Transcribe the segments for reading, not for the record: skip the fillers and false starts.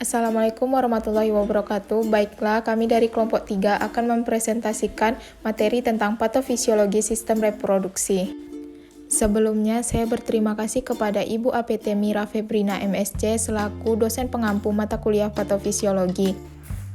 Assalamualaikum warahmatullahi wabarakatuh. Baiklah, kami dari kelompok 3 akan mempresentasikan materi tentang patofisiologi sistem reproduksi. Sebelumnya, saya berterima kasih kepada Ibu APT Mira Febrina MSc selaku dosen pengampu mata kuliah patofisiologi.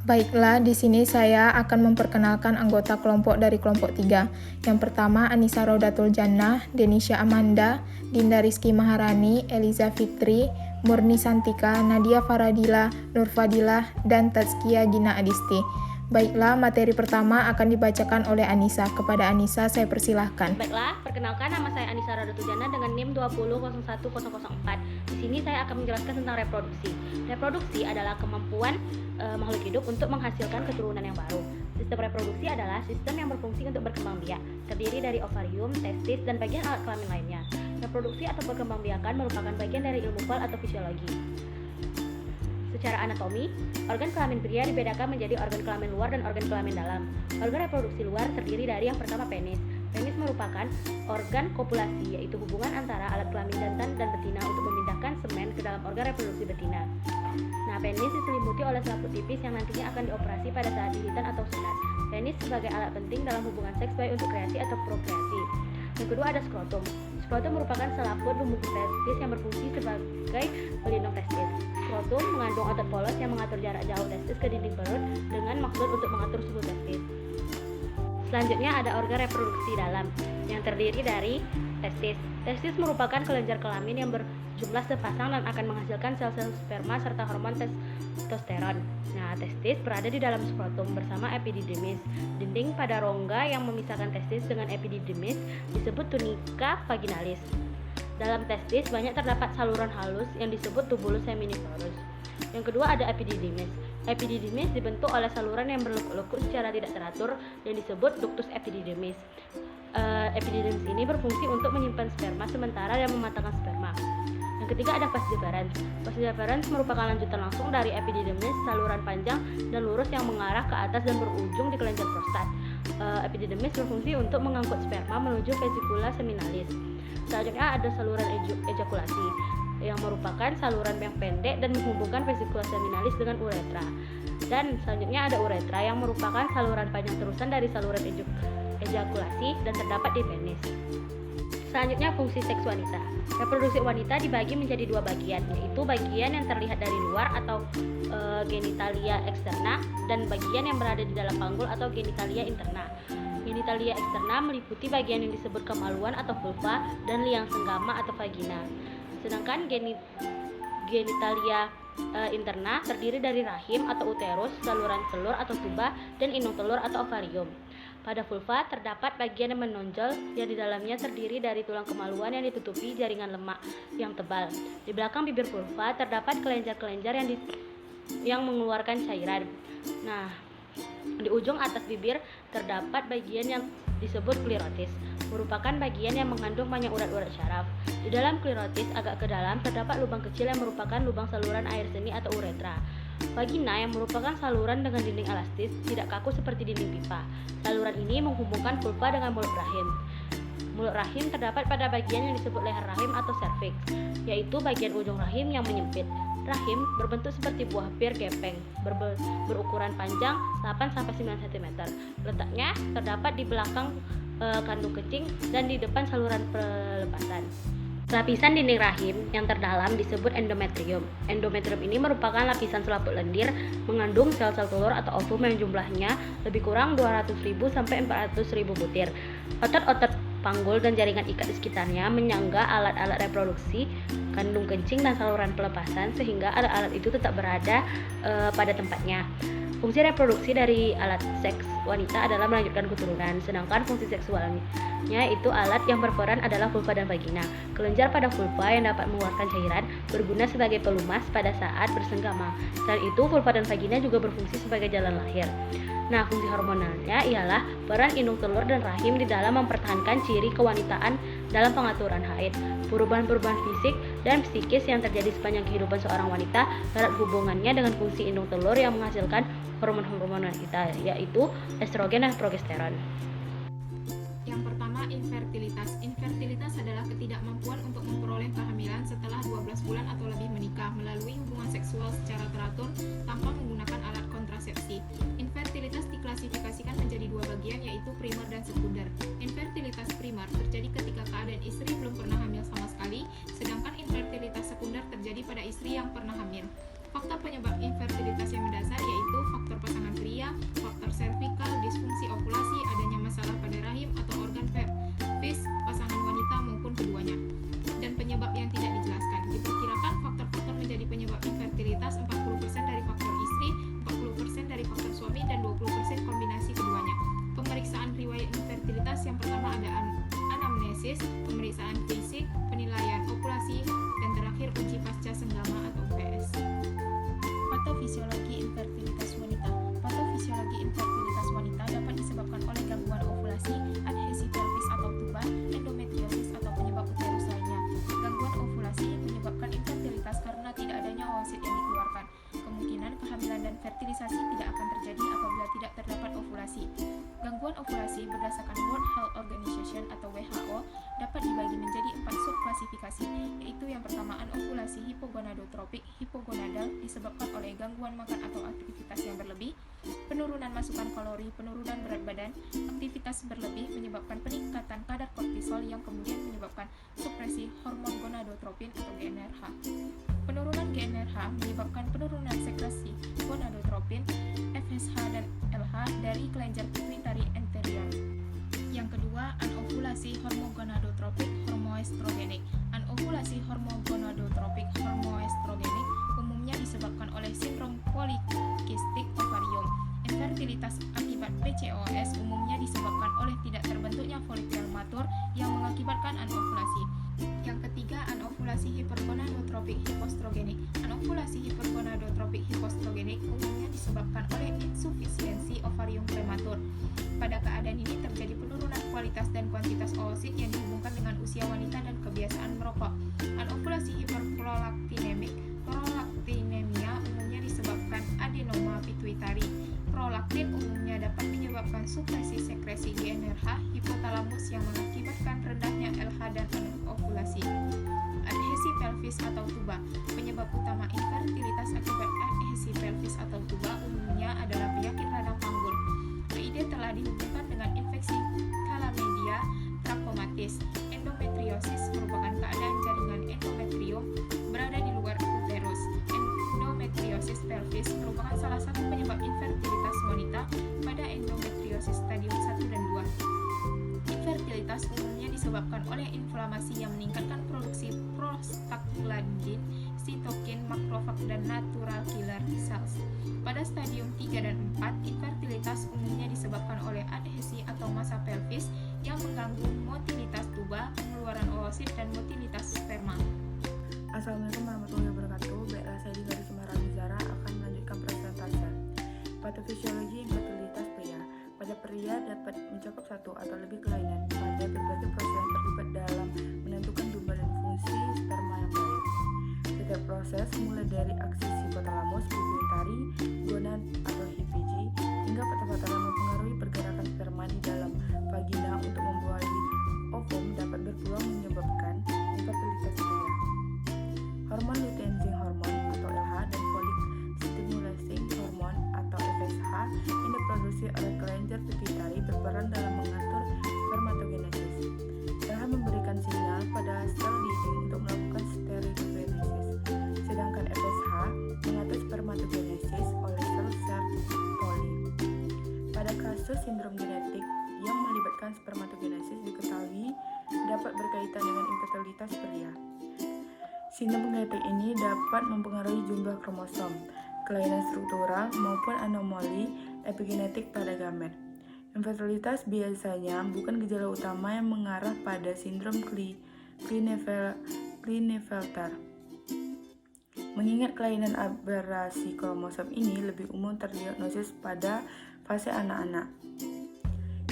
Baiklah, di sini saya akan memperkenalkan anggota kelompok dari kelompok 3. Yang pertama, Anissa Raudatul Jannah, Denisha Amanda, Dinda Rizky Maharani, Eliza Fitri, Murni Santika, Nadia Faradila, Nur Fadilah, dan Tazkia Gina Adisti. Baiklah, materi pertama akan dibacakan oleh Anissa. Kepada Anissa, saya persilahkan. Baiklah, perkenalkan nama saya Anissa Raudatul Jannah dengan NIM 2001004. Di sini saya akan menjelaskan tentang reproduksi. Reproduksi adalah kemampuan makhluk hidup untuk menghasilkan keturunan yang baru. Sistem reproduksi adalah sistem yang berfungsi untuk berkembang biak, terdiri dari ovarium, testis, dan bagian alat kelamin lainnya. Reproduksi atau perkembangbiakan merupakan bagian dari ilmu pol atau fisiologi. Secara anatomi, organ kelamin pria dibedakan menjadi organ kelamin luar dan organ kelamin dalam. Organ reproduksi luar terdiri dari yang pertama penis. Penis merupakan organ kopulasi, yaitu hubungan antara alat kelamin jantan dan betina untuk memindahkan semen ke dalam organ reproduksi betina. Nah, penis diselimuti oleh selaput tipis yang nantinya akan dioperasi pada saat jahitan atau sunat. Penis sebagai alat penting dalam hubungan seks baik untuk kreasi atau prokreasi. Yang kedua ada skrotum. Skrotum merupakan selaput lumbung testis yang berfungsi sebagai pelindung testis. Skrotum mengandung otot polos yang mengatur jarak jauh testis ke dinding perut dengan maksud untuk mengatur suhu testis. Selanjutnya ada organ reproduksi dalam yang terdiri dari testis. Testis merupakan kelenjar kelamin yang berjumlah sepasang dan akan menghasilkan sel-sel sperma serta hormon testosteron. Nah, testis berada di dalam skrotum bersama epididymis. Dinding pada rongga yang memisahkan testis dengan epididymis disebut tunika vaginalis. Dalam testis banyak terdapat saluran halus yang disebut tubulus seminiferus. Yang kedua ada epididymis. Epididymis dibentuk oleh saluran yang berlekuk-lekuk secara tidak teratur yang disebut ductus epididymis. Epididymis ini berfungsi untuk menyimpan sperma sementara dan mematangkan sperma. Yang ketiga ada vas deferens. Vas deferens merupakan lanjutan langsung dari epididymis, saluran panjang dan lurus yang mengarah ke atas dan berujung di kelenjar prostat. Epididymis berfungsi untuk mengangkut sperma menuju vesicula seminalis. Selanjutnya ada saluran ejakulasi yang merupakan saluran yang pendek dan menghubungkan vesicula seminalis dengan uretra. Dan selanjutnya ada uretra yang merupakan saluran panjang terusan dari saluran ejakulasi dan terdapat di penis. Selanjutnya fungsi seks wanita. Reproduksi wanita dibagi menjadi dua bagian, yaitu bagian yang terlihat dari luar atau genitalia eksterna dan bagian yang berada di dalam panggul atau genitalia interna. Genitalia eksterna meliputi bagian yang disebut kemaluan atau vulva dan liang senggama atau vagina. Sedangkan genitalia interna terdiri dari rahim atau uterus, saluran telur atau tuba, dan inung telur atau ovarium. Pada vulva terdapat bagian yang menonjol yang di dalamnya terdiri dari tulang kemaluan yang ditutupi jaringan lemak yang tebal. Di belakang bibir vulva terdapat kelenjar-kelenjar yang mengeluarkan cairan. Nah, di ujung atas bibir terdapat bagian yang disebut klirotis, merupakan bagian yang mengandung banyak urat-urat syaraf. Di dalam klirotis agak ke dalam terdapat lubang kecil yang merupakan lubang saluran air seni atau uretra. Vagina yang merupakan saluran dengan dinding elastis, tidak kaku seperti dinding pipa. Saluran ini menghubungkan vulva dengan mulut rahim. Mulut rahim terdapat pada bagian yang disebut leher rahim atau cervix, yaitu bagian ujung rahim yang menyempit. Rahim berbentuk seperti buah pir gepeng, berukuran panjang 8-9 cm. Letaknya terdapat di belakang kandung kencing dan di depan saluran pelepasan. Lapisan dinding rahim yang terdalam disebut endometrium. Endometrium ini merupakan lapisan selaput lendir mengandung sel-sel telur atau ovum yang jumlahnya lebih kurang 200.000 sampai 400.000 butir. Otot-otot panggul dan jaringan ikat di sekitarnya menyangga alat-alat reproduksi, kandung kencing dan saluran pelepasan sehingga alat-alat itu tetap berada pada tempatnya. Fungsi reproduksi dari alat seks wanita adalah melanjutkan keturunan, sedangkan fungsi seksualnya itu alat yang berperan adalah vulva dan vagina. Kelenjar pada vulva yang dapat mengeluarkan cairan berguna sebagai pelumas pada saat bersenggama. Selain itu, vulva dan vagina juga berfungsi sebagai jalan lahir. Nah, fungsi hormonalnya ialah peran indung telur dan rahim di dalam mempertahankan ciri kewanitaan dalam pengaturan haid. Perubahan-perubahan fisik dan psikis yang terjadi sepanjang kehidupan seorang wanita erat hubungannya dengan fungsi indung telur yang menghasilkan hormon-hormon wanita, yaitu estrogen dan progesteron. Yang pertama, infertilitas. Infertilitas adalah ketidakmampuan untuk memperoleh kehamilan setelah 12 bulan atau lebih menikah melalui hubungan seksual secara teratur tanpa menggunakan alat kontrasepsi. Infertilitas diklasifikasikan menjadi dua bagian, yaitu primer dan sekunder. Infertilitas primer terjadi ketika keadaan istri belum pernah hamil sama sekali, sedangkan infertilitas sekunder terjadi pada istri yang pernah hamil. Faktor penyebab infertilitas yang mendasar yaitu faktor pasangan pria, faktor servikal, disfungsi ovulasi, adanya masalah pada rahim atau organ pelvis pasangan wanita maupun keduanya, dan penyebab yang tidak dijelaskan. Diperkirakan faktor-faktor menjadi penyebab infertilitas 40% dari faktor istri, 40% dari faktor suami, dan 20% kombinasi keduanya. Pemeriksaan riwayat infertilitas yang pertama ada anamnesis, pemeriksaan fisik, penilaian ovulasi, dan terakhir uji pasca senggama atau UPS. Patofisiologi infertilitas wanita. Patofisiologi infertilitas wanita dapat disebabkan oleh gangguan ovulasi, adhesi pelvis atau tuba, endometriosis atau penyebab uterus lainnya. Gangguan ovulasi menyebabkan infertilitas karena tidak adanya oosit yang dikeluarkan. Kemungkinan kehamilan dan fertilisasi tidak akan terjadi apabila tidak terdapat ovulasi. Gangguan ovulasi berdasarkan World Health Organization atau WHO dapat dibagi menjadi 4 subklasifikasi, yaitu yang pertama anovulasi hipogonadotropik hipogonadal disebabkan oleh gangguan makan atau aktivitas yang berlebih, penurunan masukan kalori, penurunan berat badan, aktivitas berlebih menyebabkan peningkatan kadar kortisol yang kemudian menyebabkan supresi hormon gonadotropin atau GnRH. Penurunan GnRH menyebabkan penurunan sekresi gonadotropin, FSH dan LH dari kelenjar pituitari anterior. Yang kedua, anovulasi hormogonadotropik hormoestrogenik. Anovulasi hormogonadotropik hormoestrogenik umumnya disebabkan oleh sindrom polikistik ovarium. Infertilitas akibat PCOS umumnya disebabkan oleh tidak terbentuknya folikel matur yang mengakibatkan anovulasi. Yang ketiga, anovulasi hipergonadotropik hipostrogenik. Anovulasi hipergonadotropik hipostrogenik umumnya disebabkan oleh insufisiensi ovarium prematur. Pada keadaan ini terjadi penurunan kualitas dan kuantitas oosit yang dihubungkan dengan usia wanita dan kebiasaan merokok. Anovulasi hiperprolaktinemik. Prolaktinemia umumnya disebabkan adenoma pituitari. Prolaktin umumnya dapat menyebabkan supresi sekresi GnRH hipotalamus yang mengakibatkan rendahnya LH dan anovulasi. Adhesi pelvis atau tuba. Penyebab utama infertilitas akibat adhesi pelvis atau tuba umumnya adalah penyakit radang panggul. PID telah dihubungkan dengan infeksi chlamydia trachomatis. Endometriosis merupakan keadaan jaringan endometrium berada di luar uterus. Endometriosis pelvis merupakan salah satu penyebab infertilitas wanita pada endometriosis stadium 1 dan 2. Infertilitas umumnya disebabkan oleh inflamasi yang meningkatkan produksi prostaglandin, sitokin, makrofag, dan natural killer cells. Pada stadium 3 dan 4, infertilitas umumnya disebabkan oleh adhesi atau massa pelvis yang mengganggu motilitas tuba, pengeluaran oosit, dan motilitas sperma. Assalamualaikum warahmatullahi wabarakatuh. Baiklah, saya Dinda Rizara akan melanjutkan presentasi. Patofisiologi infertilitas pria. Pada pria dapat mencakup satu atau lebih kelainan pada berbagai proses yang terlibat dalam menentukan jumlah dan fungsi sperma yang baik. Setiap proses mulai dari aksi hipotalamus, pituitari, gonad atau HPG hingga fata-fata yang mempengaruhi pergerakan sperma di dalam vagina untuk membuahi ovum dapat berpeluang menyebabkan infertilitas pria. Hormon luteinizing hormone atau LH dan follicle stimulating hormone atau FSH yang diproduksi oleh kelenjar pituitari berperan dalam mengatur spermatogenesis. LH memberikan sinyal pada sel dinding untuk melakukan stereogenesis, sedangkan FSH mengatur spermatogenesis oleh sel Sertoli. Pada kasus sindrom genetik yang melibatkan spermatogenesis diketahui dapat berkaitan dengan infertilitas pria. Sindrom genetik ini dapat mempengaruhi jumlah kromosom, kelainan struktural, maupun anomali epigenetik pada gamet. Infertilitas biasanya bukan gejala utama yang mengarah pada sindrom Klinefelter. Mengingat kelainan aberasi kromosom ini lebih umum terdiagnosis pada fase anak-anak.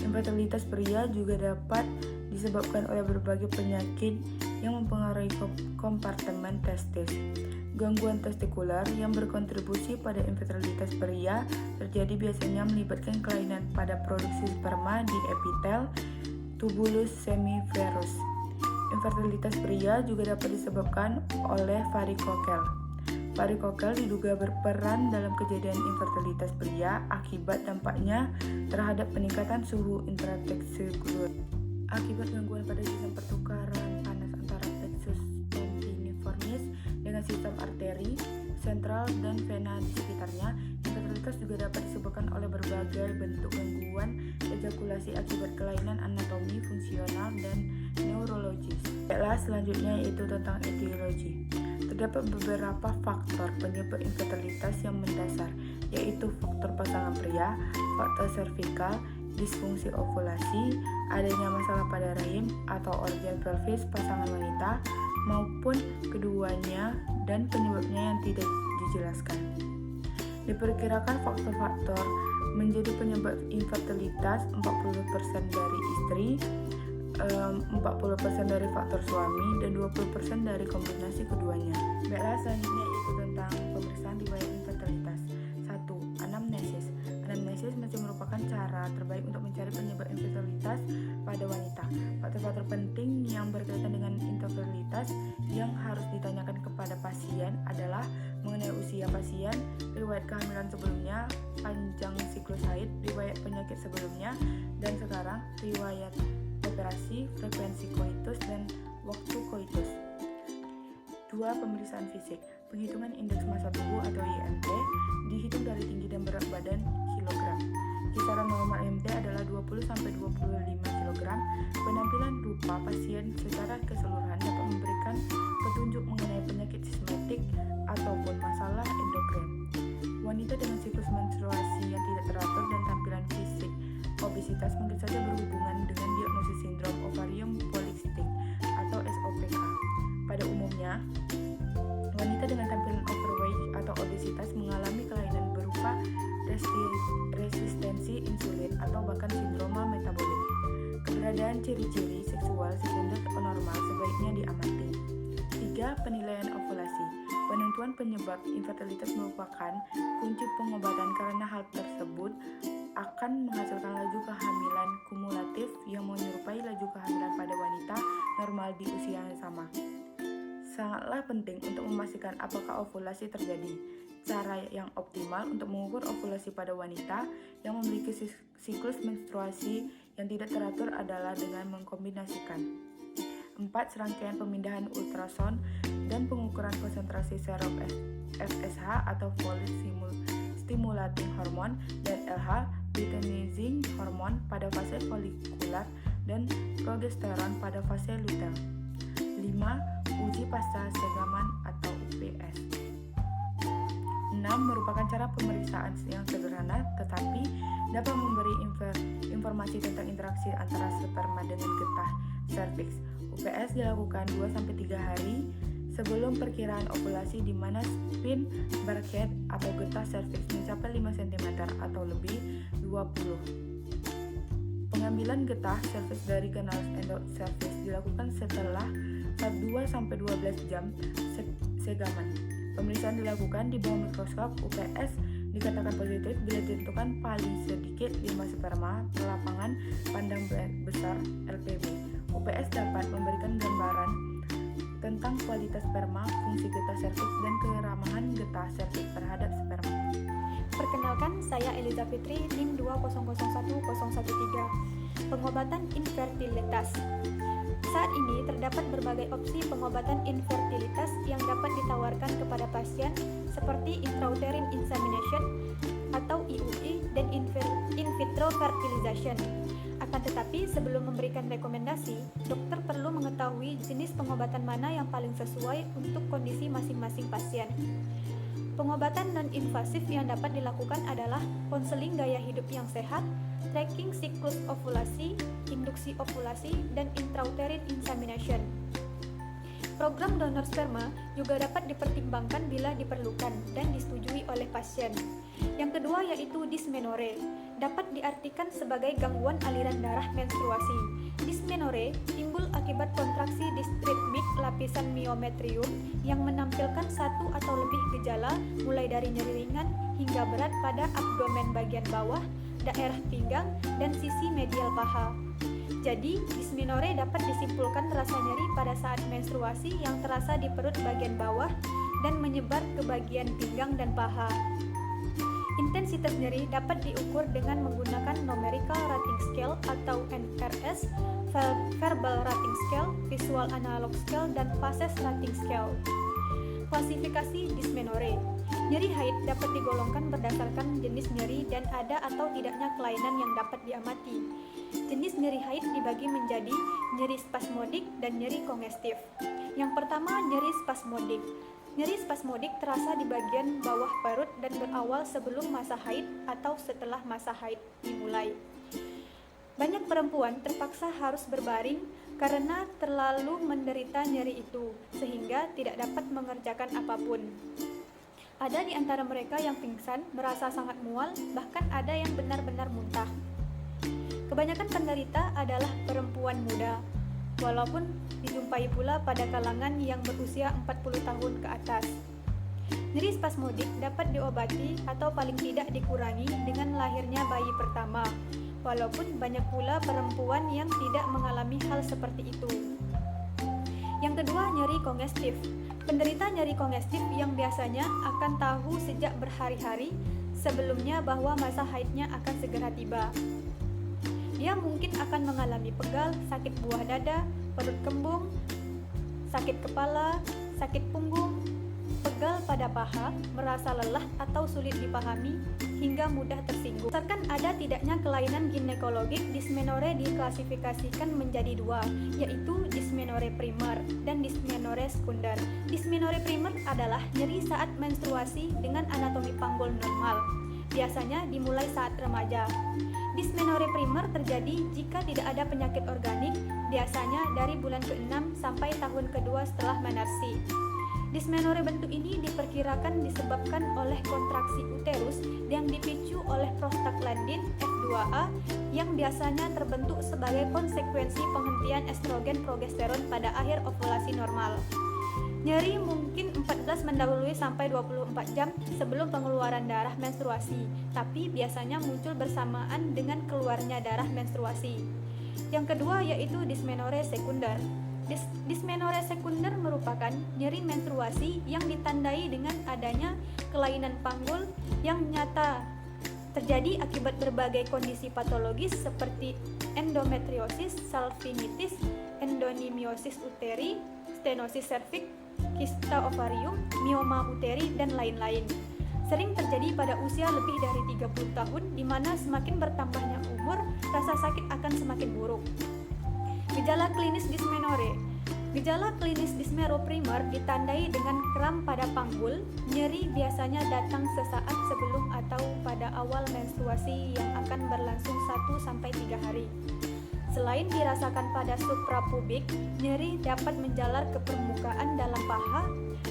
Infertilitas pria juga dapat disebabkan oleh berbagai penyakit yang mempengaruhi kompartemen testis. Gangguan testikular yang berkontribusi pada infertilitas pria terjadi biasanya melibatkan kelainan pada produksi sperma di epitel tubulus semiferus. Infertilitas pria juga dapat disebabkan oleh varikokel. Varikokel diduga berperan dalam kejadian infertilitas pria akibat dampaknya terhadap peningkatan suhu intrateksikuler. Akibat gangguan pada sistem pertukaran panas antara plexus tendiniformis dengan sistem arteri sentral dan vena di sekitarnya, infertilitas juga dapat disebabkan oleh berbagai bentuk gangguan ejakulasi akibat kelainan anatomi, fungsional, dan neurologis. Baiklah, selanjutnya yaitu tentang etiologi. Terdapat beberapa faktor penyebab infertilitas yang mendasar, yaitu faktor pasangan pria, faktor servikal, disfungsi ovulasi, adanya masalah pada rahim atau organ pelvis pasangan wanita, maupun keduanya, dan penyebabnya yang tidak dijelaskan. Diperkirakan faktor-faktor menjadi penyebab infertilitas 40% dari istri, 40% dari faktor suami, dan 20% dari kombinasi keduanya. Baiklah, selanjutnya itu tentang pemeriksaan riwayat infertilitas. 1. Anamnesis. Anamnesis masih merupakan cara terbaik untuk mencari penyebab infertilitas pada wanita. Faktor-faktor penting yang berkaitan dengan infertilitas yang harus ditanyakan kepada pasien adalah mengenai usia pasien, riwayat kehamilan sebelumnya, panjang siklus haid, riwayat penyakit sebelumnya dan sekarang, riwayat operasi, frekuensi koitus, dan waktu koitus. 2. Pemeriksaan fisik. Penghitungan indeks massa tubuh atau IMT dihitung dari tinggi dan berat badan kilogram. Kisaran normal IMT adalah 20-25 kg. Penampilan rupa pasien secara keseluruhan dapat memberikan petunjuk mengenai penyakit sistematik ataupun masalah endokrin. Wanita dengan siklus menstruasi yang tidak teratur dan tampilan fisik obesitas mungkin saja berhubungan dengan diagnosis sindrom ovarium polikistik atau SOPK. Pada umumnya, wanita dengan tampilan overweight atau obesitas mengalami kelainan berupa resistensi insulin atau bahkan sindroma metabolik. Keberadaan ciri-ciri seksual sekunder normal sebaiknya diamati. 3. Penilaian ovulasi. Penentuan penyebab infertilitas merupakan kunci pengobatan karena hal tersebut akan menghasilkan laju kehamilan kumulatif yang menyerupai laju kehamilan pada wanita normal di usia yang sama. Sangatlah penting untuk memastikan apakah ovulasi terjadi. Cara yang optimal untuk mengukur ovulasi pada wanita yang memiliki siklus menstruasi yang tidak teratur adalah dengan mengkombinasikan 4. Serangkaian pemindahan ultrasound dan pengukuran konsentrasi serum FSH atau follicle stimulating hormone dan LH luteinizing hormone pada fase folikular dan progesteron pada fase luteal. 5. Uji pasca segaman atau UPS. 6. Merupakan cara pemeriksaan yang sederhana tetapi dapat memberi informasi tentang interaksi antara sperma dengan getah serviks. UPS dilakukan 2-3 hari sebelum perkiraan ovulasi di mana spin barhead atau getah serviks mencapai 5 cm atau lebih 20. Pengambilan getah serviks dari kanal endocervix dilakukan setelah 2-12 jam segaman. Pemeriksaan dilakukan di bawah mikroskop. UPS dikatakan positif bila ditentukan paling sedikit 5 sperma per lapangan pandang besar LPB. UPS dapat memberikan gambaran tentang kualitas sperma, fungsi getah serviks, dan keramahan getah serviks terhadap sperma. Perkenalkan, saya Eliza Fitri, NIM 2001013. Pengobatan infertilitas. Saat ini terdapat berbagai opsi pengobatan infertilitas yang dapat ditawarkan kepada pasien seperti intrauterine insemination atau IUI dan in vitro fertilization. Akan tetapi, sebelum memberikan rekomendasi, dokter perlu mengetahui jenis pengobatan mana yang paling sesuai untuk kondisi masing-masing pasien. Pengobatan non-invasif yang dapat dilakukan adalah konseling gaya hidup yang sehat, tracking siklus ovulasi, induksi ovulasi, dan intrauterine insemination. Program donor sperma juga dapat dipertimbangkan bila diperlukan dan disetujui oleh pasien. Yang kedua yaitu dysmenorrhea, dapat diartikan sebagai gangguan aliran darah menstruasi. Dysmenorrhea timbul akibat kontraksi distritmik lapisan myometrium yang menampilkan satu atau lebih gejala mulai dari nyeri ringan hingga berat pada abdomen bagian bawah, daerah pinggang, dan sisi medial paha. Jadi, dysmenorrhea dapat disimpulkan rasa nyeri pada saat menstruasi yang terasa di perut bagian bawah dan menyebar ke bagian pinggang dan paha. Intensitas nyeri dapat diukur dengan menggunakan Numerical Rating Scale atau NRS, Verbal Rating Scale, Visual Analog Scale, dan Faces Rating Scale. Klasifikasi dysmenorrhea. Nyeri haid dapat digolongkan berdasarkan jenis nyeri dan ada atau tidaknya kelainan yang dapat diamati. Jenis nyeri haid dibagi menjadi nyeri spasmodik dan nyeri kongestif. Yang pertama, nyeri spasmodik. Nyeri spasmodik terasa di bagian bawah perut dan berawal sebelum masa haid atau setelah masa haid dimulai. Banyak perempuan terpaksa harus berbaring karena terlalu menderita nyeri itu, sehingga tidak dapat mengerjakan apapun. Ada di antara mereka yang pingsan, merasa sangat mual, bahkan ada yang benar-benar muntah. Kebanyakan penderita adalah perempuan muda, walaupun dijumpai pula pada kalangan yang berusia 40 tahun ke atas. Nyeri spasmodik dapat diobati atau paling tidak dikurangi dengan lahirnya bayi pertama, walaupun banyak pula perempuan yang tidak mengalami hal seperti itu. Yang kedua, nyeri kongestif. Penderita nyeri kongestif yang biasanya akan tahu sejak berhari-hari sebelumnya bahwa masa haidnya akan segera tiba. Dia mungkin akan mengalami pegal, sakit buah dada, perut kembung, sakit kepala, sakit punggung, pegal pada paha, merasa lelah atau sulit dipahami, hingga mudah tersinggung. Berdasarkan ada tidaknya kelainan ginekologik, dysmenorrhea diklasifikasikan menjadi dua, yaitu dysmenorrhea primer dan dysmenorrhea sekunder. Dysmenorrhea primer adalah nyeri saat menstruasi dengan anatomi panggul normal, biasanya dimulai saat remaja. Dysmenorrhea primer terjadi jika tidak ada penyakit organik, biasanya dari bulan ke-6 sampai tahun kedua setelah menarsi. Dysmenorrhea bentuk ini diperkirakan disebabkan oleh kontraksi uterus yang dipicu oleh prostaglandin F2A yang biasanya terbentuk sebagai konsekuensi penghentian estrogen progesteron pada akhir ovulasi normal. Nyeri mungkin 14 mendahului sampai 24 jam sebelum pengeluaran darah menstruasi, tapi biasanya muncul bersamaan dengan keluarnya darah menstruasi. Yang kedua yaitu dysmenorrhea sekunder. Dysmenorrhea sekunder merupakan nyeri menstruasi yang ditandai dengan adanya kelainan panggul yang nyata terjadi akibat berbagai kondisi patologis seperti endometriosis, salpingitis, endonimiosis uteri, stenosis serviks, kista ovarium, mioma uteri, dan lain-lain. Sering terjadi pada usia lebih dari 30 tahun, di mana semakin bertambahnya umur, rasa sakit akan semakin buruk. Gejala klinis dysmenorrhea. Gejala klinis dysmenorrhea primer ditandai dengan kram pada panggul, nyeri biasanya datang sesaat sebelum atau pada awal menstruasi yang akan berlangsung 1-3 hari. Selain dirasakan pada suprapubik, nyeri dapat menjalar ke permukaan dalam paha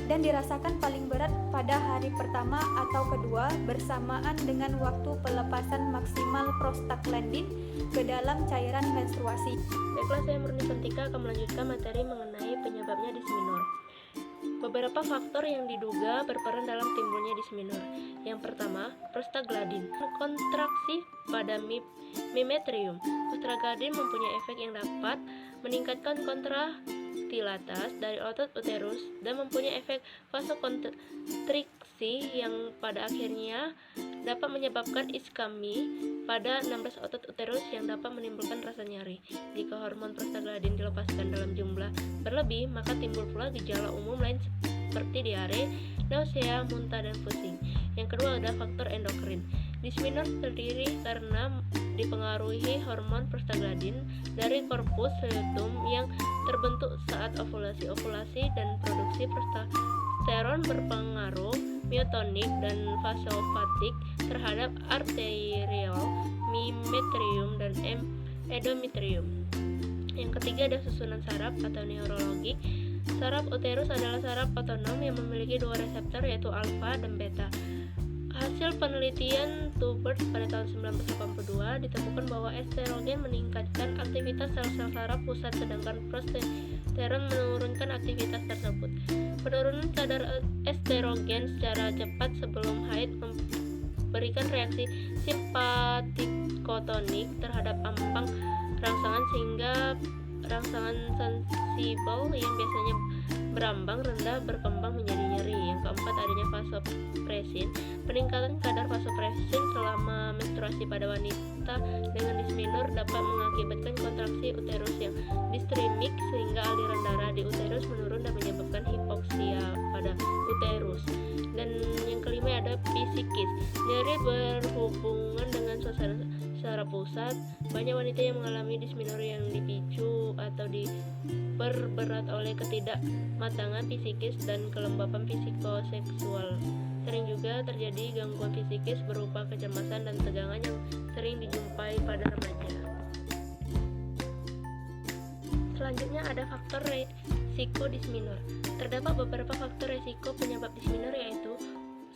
dan dirasakan paling berat pada hari pertama atau kedua bersamaan dengan waktu pelepasan maksimal prostaglandin ke dalam cairan menstruasi. Baiklah, saya Murni Santika akan melanjutkan materi mengenai penyebabnya dysmenorrhea. Beberapa faktor yang diduga berperan dalam timbulnya dysmenorrhea. Yang pertama, prostaglandin. Kontraksi pada memetrium. Prostaglandin mempunyai efek yang dapat meningkatkan kontraktivitas dari otot uterus dan mempunyai efek vasokonstriksi yang pada akhirnya dapat menyebabkan iskemi pada 16 otot uterus yang dapat menimbulkan rasa nyeri. Jika hormon prostaglandin dilepaskan dalam jumlah berlebih, maka timbul pula gejala umum lain seperti diare, nausea, muntah, dan pusing. Yang kedua adalah faktor endokrin. Dysmenorrhea terdiri karena dipengaruhi hormon prostaglandin dari korpus luteum yang terbentuk saat ovulasi dan produksi progesteron berpengaruh myotonik dan vasovatic terhadap arterial, memetrium, dan endometrium. Yang ketiga ada susunan saraf atau neurologi. Saraf uterus adalah saraf otonom yang memiliki dua reseptor yaitu alfa dan beta. Hasil penelitian Tubert pada tahun 1982 ditemukan bahwa estrogen meningkatkan aktivitas sel-sel saraf pusat sedangkan progesteron menurunkan aktivitas tersebut. Penurunan kadar estrogen secara cepat sebelum haid memberikan reaksi simpatikotonik terhadap ampang rangsangan sehingga rangsangan sensibel yang biasanya berambang rendah berkembang menjadi nyeri. Yang keempat, adanya vasopresin. Peningkatan kadar vasopresin selama menstruasi pada wanita dengan disminor dapat mengakibatkan kontraksi uterus yang distremik sehingga aliran darah di uterus menurun dan menyebabkan hipoksia pada uterus. Dan yang kelima ada psikis. Nyeri berhubungan dengan suasana secara pusat. Banyak wanita yang mengalami disminor yang dipicu atau diperberat oleh ketidakmatangan psikis dan kelembapan psikoseksual. Sering juga terjadi gangguan psikis berupa kecemasan dan tegangan yang sering dijumpai pada remaja. Selanjutnya ada faktor resiko disminor. Terdapat beberapa faktor resiko penyebab disminor, yaitu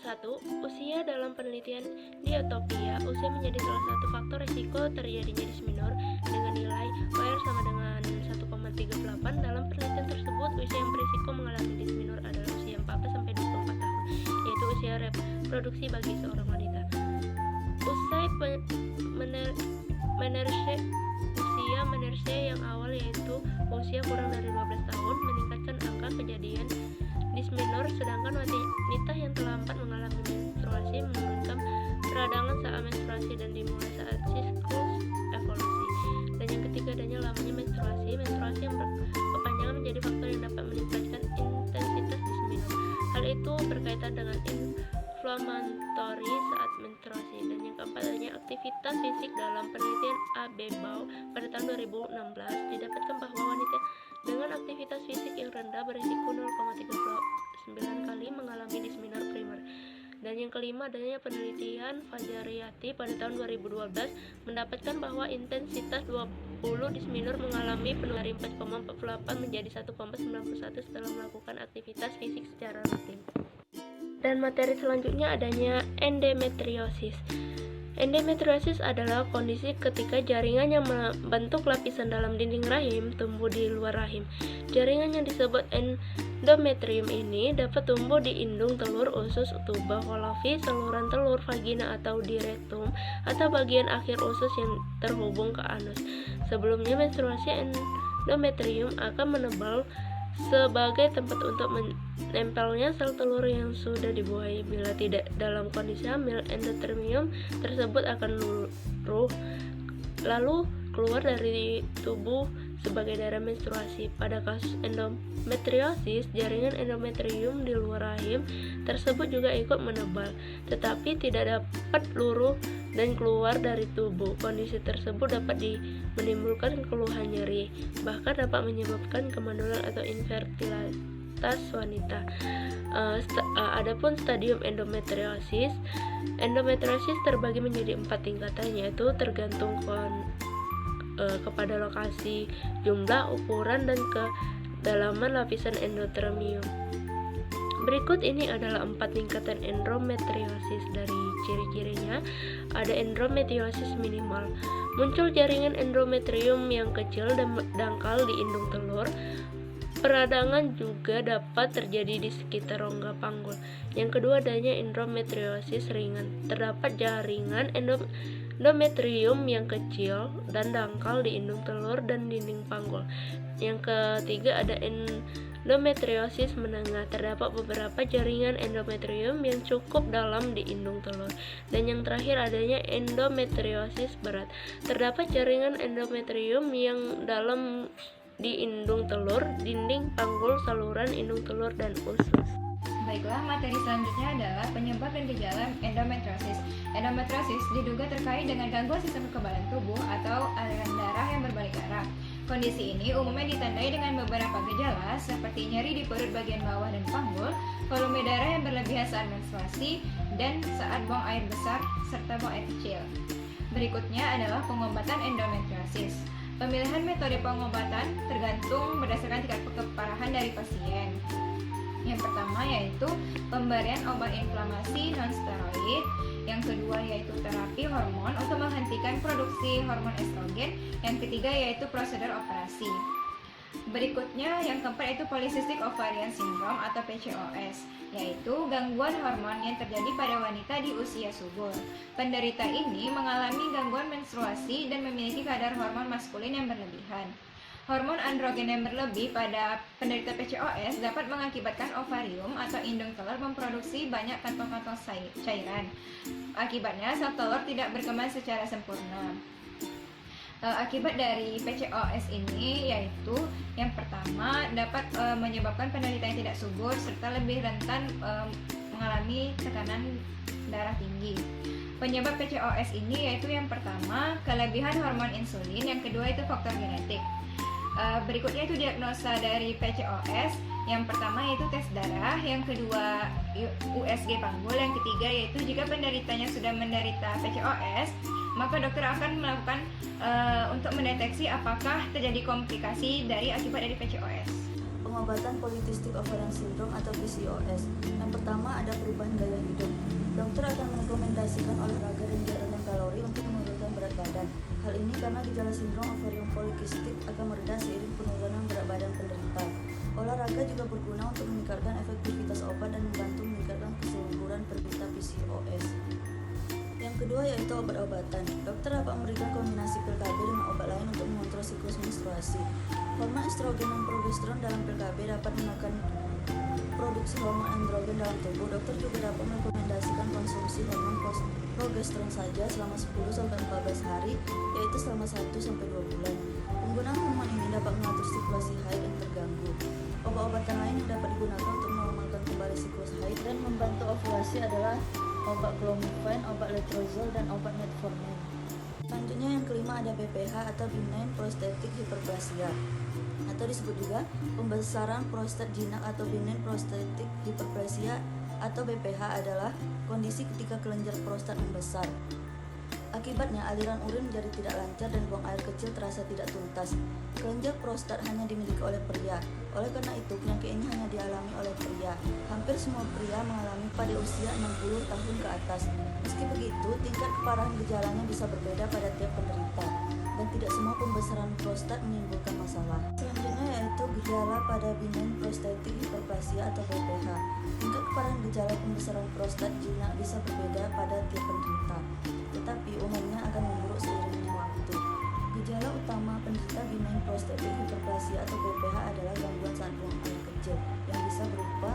1. Usia. Dalam penelitian Diotopia, usia menjadi salah satu faktor resiko terjadinya disminor dengan nilai OR sama dengan 1,38. Dalam penelitian tersebut, usia yang berisiko mengalami disminor adalah usia 14-24 tahun, yaitu usia reproduksi bagi seorang wanita. Usai usia menerse yang awal, yaitu usia kurang dari 12 tahun, meningkatkan angka kejadian disminor, sedangkan wanita yang terlambat mengalami menstruasi menurunkan peradangan saat menstruasi dan dimulai saat siklus evolusi. Dan yang ketiga, adanya lamanya menstruasi. Menstruasi yang berkepanjangan menjadi faktor yang dapat meningkatkan intensitas disminor. Hal itu berkaitan dengan inflamatori saat menstruasi. Dan yang keempat, adanya aktivitas fisik. Dalam penelitian A.B. Bau pada tahun 2016 didapatkan bahwa wanita dengan aktivitas fisik yang rendah berisiko 0,39 kali mengalami disminor primer. Dan yang kelima, adanya penelitian Fajariati pada tahun 2012 mendapatkan bahwa intensitas 20 disminor mengalami penurunan dari 4,48 menjadi 1,91 setelah melakukan aktivitas fisik secara rutin. Dan materi selanjutnya adanya endometriosis. Endometriosis adalah kondisi ketika jaringan yang membentuk lapisan dalam dinding rahim tumbuh di luar rahim. Jaringan yang disebut endometrium ini dapat tumbuh di indung telur, usus, tuba, kolofi, saluran telur, vagina atau di rektum, atau bagian akhir usus yang terhubung ke anus. Sebelumnya, menstruasi endometrium akan menebal sebagai tempat untuk menempelnya sel telur yang sudah dibuahi. Bila tidak dalam kondisi hamil, endometrium tersebut akan luruh lalu keluar dari tubuh sebagai darah menstruasi. Pada kasus endometriosis, jaringan endometrium di luar rahim tersebut juga ikut menebal, tetapi tidak dapat luruh dan keluar dari tubuh. Kondisi tersebut dapat menimbulkan keluhan nyeri, bahkan dapat menyebabkan kemandulan atau infertilitas wanita. Adapun stadium endometriosis terbagi menjadi 4 tingkatan, yaitu tergantung kepada lokasi, jumlah, ukuran, dan kedalaman lapisan endometrium. Berikut ini adalah 4 tingkatan endometriosis. Dari ciri-cirinya, ada endometriosis minimal. Muncul jaringan endometrium yang kecil dan dangkal di indung telur. Peradangan juga dapat terjadi di sekitar rongga panggul. Yang kedua, adanya endometriosis ringan. Terdapat jaringan endometrium yang kecil dan dangkal di indung telur dan dinding panggul. Yang ketiga, ada endometriosis menengah. Terdapat beberapa jaringan endometrium yang cukup dalam di indung telur. Dan yang terakhir, adanya endometriosis berat. Terdapat jaringan endometrium yang dalam di indung telur, dinding panggul, saluran indung telur, dan usus. Baiklah, materi selanjutnya adalah penyebab dan gejala endometriosis. Endometriosis diduga terkait dengan gangguan sistem kekebalan tubuh atau aliran darah yang berbalik arah. Kondisi ini umumnya ditandai dengan beberapa gejala seperti nyeri di perut bagian bawah dan panggul, volume darah yang berlebihan saat menstruasi, dan saat buang air besar serta buang air kecil. Berikutnya adalah pengobatan endometriosis. Pemilihan metode pengobatan tergantung berdasarkan tingkat keparahan dari pasien. Yang pertama yaitu pemberian obat inflamasi non-steroid. Yang kedua yaitu terapi hormon untuk menghentikan produksi hormon estrogen. Yang ketiga yaitu prosedur operasi. Berikutnya yang keempat yaitu Polycystic Ovarian Syndrome atau PCOS, yaitu gangguan hormon yang terjadi pada wanita di usia subur. Penderita ini mengalami gangguan menstruasi dan memiliki kadar hormon maskulin yang berlebihan. Hormon androgen yang berlebih pada penderita PCOS dapat mengakibatkan ovarium atau indung telur memproduksi banyak kantong-kantong cairan. Akibatnya sel telur tidak berkembang secara sempurna. Akibat dari PCOS ini yaitu yang pertama dapat menyebabkan penderita yang tidak subur serta lebih rentan mengalami tekanan darah tinggi. Penyebab PCOS ini yaitu yang pertama kelebihan hormon insulin, yang kedua itu faktor genetik. Berikutnya itu diagnosa dari PCOS. Yang pertama yaitu tes darah, yang kedua USG panggul, yang ketiga yaitu jika penderitanya sudah menderita PCOS, maka dokter akan melakukan untuk mendeteksi apakah terjadi komplikasi akibat dari PCOS. Pengobatan Polycystic Ovarian Syndrome atau PCOS. Yang pertama ada perubahan gaya hidup. Dokter akan merekomendasikan olahraga dan diet kalori untuk menurunkan berat badan. Hal ini karena gejala sindrom ovarium polikistik akan mereda seiring penurunan berat badan penderita. Olahraga juga berguna untuk meningkatkan efektivitas obat dan membantu meningkatkan kesuburan penderita PCOS. Yang kedua yaitu obat-obatan. Dokter dapat memberikan kombinasi pil KB dengan obat lain untuk mengontrol siklus menstruasi. Hormon estrogen dan progesteron dalam pil KB dapat menekan produksi hormon androgen dalam tubuh. Dokter juga dapat merekomendasikan konsumsi hormon progesteron saja selama 10-14 hari, yaitu selama 1-2 bulan. Penggunaan hormon ini dapat mengatur siklus haid yang terganggu. Obat-obatan lain yang dapat digunakan untuk menormalkan kembali siklus haid dan membantu ovulasi adalah obat clomiphene, obat letrozole, dan obat metformin. Selanjutnya yang kelima ada BPH atau benign prostatic hyperplasia, atau disebut juga pembesaran prostat jinak atau benign prostatic hyperplasia atau BPH adalah kondisi ketika kelenjar prostat membesar. Akibatnya aliran urin menjadi tidak lancar dan buang air kecil terasa tidak tuntas. Kelenjar prostat hanya dimiliki oleh pria. Oleh karena itu, penyakit ini hanya dialami oleh pria. Hampir semua pria mengalami pada usia 60 tahun ke atas. Meski begitu, tingkat keparahan gejalanya bisa berbeda pada tiap penderita, dan tidak semua pembesaran prostat menimbulkan masalah. Selanjutnya yaitu gejala pada benign prostatic hyperplasia atau BPH. Tingkat keparahan gejala pembesaran prostat jinak bisa berbeda pada tiap penderita, tetapi umumnya akan memburuk seiringnya waktu. Gejala utama penderita benign prostatic hyperplasia atau BPH adalah gangguan saat buang air kecil yang bisa berupa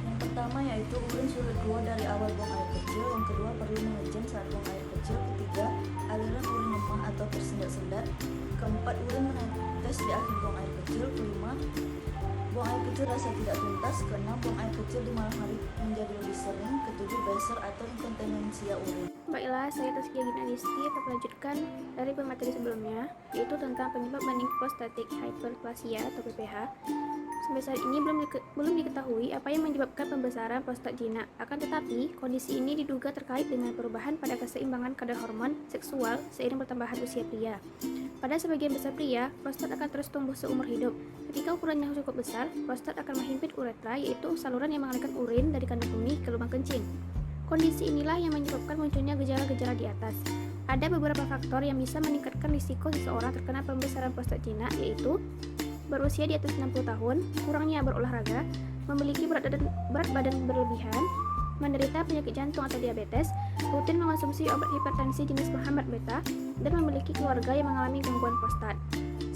yang pertama yaitu urin sulit keluar dari awal buang air kecil, yang kedua perlu mengejem saat buang air kecil, ketiga aliran urin lemah atau tersendat-sendat, keempat urin menetes di akhir buang air kecil, kelima buang air kecil rasa tidak tuntas, keenam buang air kecil di malam hari menjadi lebih sering, ketujuh beser atau inkontinensia urin. Baiklah, saya Taskia Ginadisti akan melanjutkan dari pemateri sebelumnya, yaitu tentang penyebab benign prostatic hyperplasia atau BPH. Sampai saat ini belum diketahui apa yang menyebabkan pembesaran prostat jinak. Akan tetapi, kondisi ini diduga terkait dengan perubahan pada keseimbangan kadar hormon seksual seiring bertambahan usia pria. Pada sebagian besar pria, prostat akan terus tumbuh seumur hidup. Ketika ukurannya cukup besar, prostat akan menghimpit uretra, yaitu saluran yang mengalirkan urin dari kandung kemih ke lubang kencing. Kondisi inilah yang menyebabkan munculnya gejala-gejala di atas. Ada beberapa faktor yang bisa meningkatkan risiko seseorang terkena pembesaran prostat jinak, yaitu berusia di atas 60 tahun, kurangnya berolahraga, memiliki berat badan berlebihan, menderita penyakit jantung atau diabetes, rutin mengonsumsi obat hipertensi jenis penghambat beta, dan memiliki keluarga yang mengalami gangguan prostat.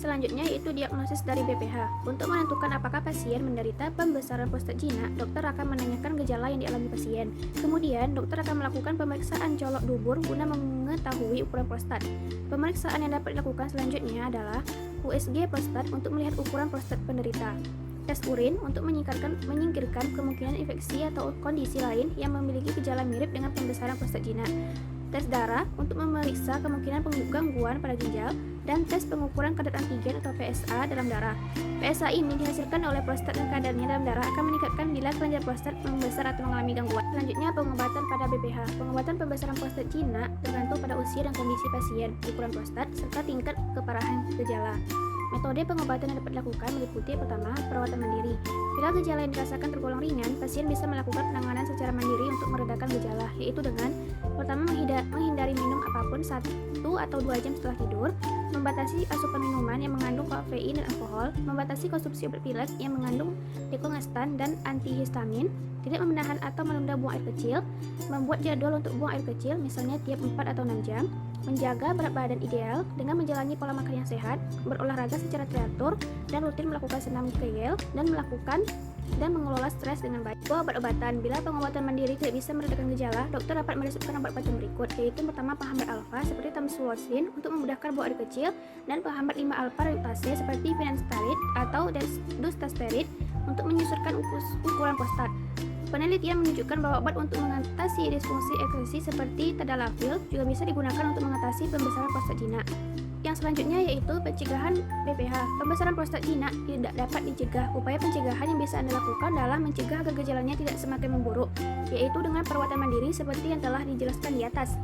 Selanjutnya yaitu diagnosis dari BPH. Untuk menentukan apakah pasien menderita pembesaran prostat jinak, dokter akan menanyakan gejala yang dialami pasien. Kemudian, dokter akan melakukan pemeriksaan colok dubur guna mengetahui ukuran prostat. Pemeriksaan yang dapat dilakukan selanjutnya adalah USG prostat untuk melihat ukuran prostat penderita. Tes urin untuk menyingkirkan kemungkinan infeksi atau kondisi lain yang memiliki gejala mirip dengan pembesaran prostat jinak. Tes darah untuk memeriksa kemungkinan gangguan pada ginjal, dan tes pengukuran kadar antigen atau PSA dalam darah. PSA ini dihasilkan oleh prostat dan kadarnya dalam darah akan meningkatkan bila kelenjar prostat membesar atau mengalami gangguan. Selanjutnya, pengobatan pada BPH. Pengobatan pembesaran prostat jinak tergantung pada usia dan kondisi pasien, ukuran prostat, serta tingkat keparahan gejala. Metode pengobatan yang dapat dilakukan meliputi pertama, perawatan mandiri. Bila gejala yang dirasakan tergolong ringan, pasien bisa melakukan penanganan secara mandiri untuk meredakan gejala, yaitu dengan pertama menghindari minum apapun 1 atau 2 jam setelah tidur, membatasi asupan minuman yang mengandung kafein dan alkohol, membatasi konsumsi obat pilek yang mengandung dekongestan dan antihistamin, tidak menahan atau menunda buang air kecil, membuat jadwal untuk buang air kecil misalnya tiap 4 atau 6 jam, menjaga berat badan ideal dengan menjalani pola makan yang sehat, berolahraga secara teratur, dan rutin melakukan senam kegel, dan mengelola stres dengan baik. Obat-obatan. Bila pengobatan mandiri tidak bisa meredakan gejala, dokter dapat meresepkan obat-obatan berikut, yaitu pertama penghambat alfa seperti tamsulosin untuk memudahkan buang air kecil, dan penghambat 5-alfa reduktase seperti finasteride atau dustasteride untuk menyusurkan ukuran prostat. Penelitian menunjukkan bahwa obat untuk mengatasi disfungsi ereksi seperti tadalafil juga bisa digunakan untuk mengatasi pembesaran prostat jinak. Yang selanjutnya yaitu pencegahan BPH. Pembesaran prostat jinak tidak dapat dicegah. Upaya pencegahan yang bisa Anda lakukan adalah mencegah agar gejalanya tidak semakin memburuk, yaitu dengan perawatan mandiri seperti yang telah dijelaskan di atas.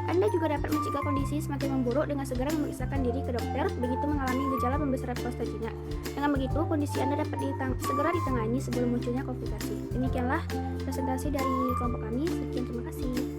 Anda juga dapat mencegah kondisi semakin memburuk dengan segera memeriksakan diri ke dokter begitu mengalami gejala pembesaran prostat jinak. Dengan begitu, kondisi Anda dapat segera ditangani sebelum munculnya komplikasi. Demikianlah presentasi dari kelompok kami. Sekian, terima kasih.